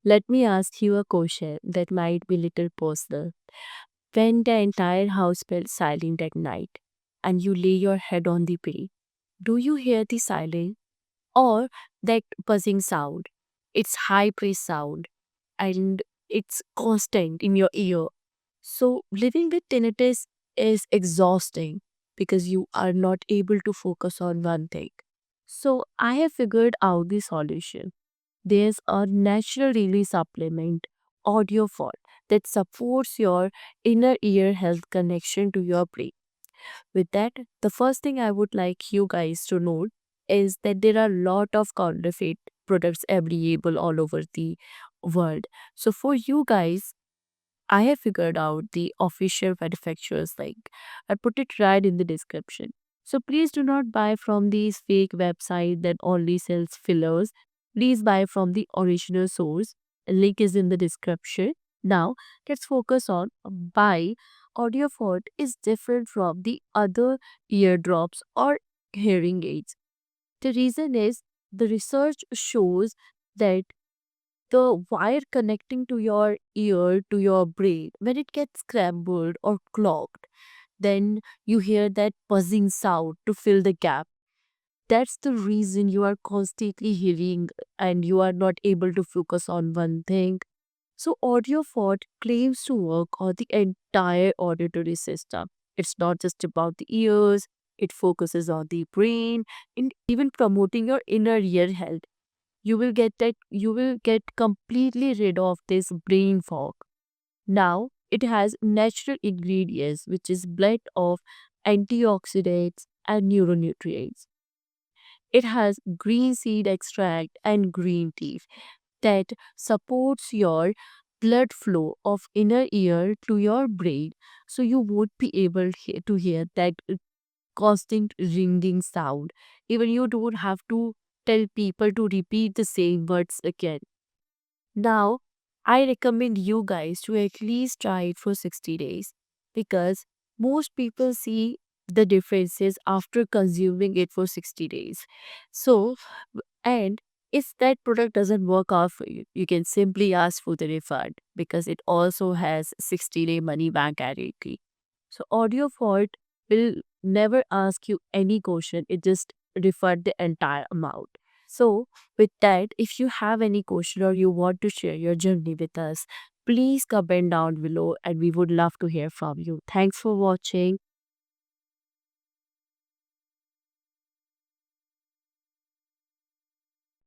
Let me ask you a question that might be little personal. When the entire house felt silent at night and you lay your head on the pillow, do you hear the silence or that buzzing sound? It's high pitched sound and it's constant in your ear. So living with tinnitus is exhausting because you are not able to focus on one thing. So I have figured out the solution. There's a natural release supplement, AudioFort, that supports your inner ear health connection to your brain. With that, the first thing I would like you guys to know is that there are a lot of counterfeit products available all over the world. So for you guys, I have figured out the official manufacturer's link. I put it right in the description. So please do not buy from these fake website that only sells fillers. Please buy from the original source. Link is in the description. Now let's focus on why AudioFort is different from the other eardrops or hearing aids. The reason is the research shows that the wire connecting to your ear to your brain, when it gets scrambled or clogged, then you hear that buzzing sound to fill the gap. That's the reason you are constantly hearing and you are not able to focus on one thing. So AudioFort claims to work on the entire auditory system. It's not just about the ears, it focuses on the brain and even promoting your inner ear health. You will get completely rid of this brain fog. Now it has natural ingredients which is blend of antioxidants and neuronutrients. It has green seed extract and green tea that supports your blood flow of inner ear to your brain, so you would be able to hear that constant ringing sound. Even you don't have to tell people to repeat the same words again. Now, I recommend you guys to at least try it for 60 days because most people see the differences after consuming it for 60 days. So, and if that product doesn't work out for you, you can simply ask for the refund because it also has 60-day money back guarantee. So, Audio Fault will never ask you any question, it just refund the entire amount. So, with that, if you have any question or you want to share your journey with us, please comment down below and we would love to hear from you. Thanks for watching.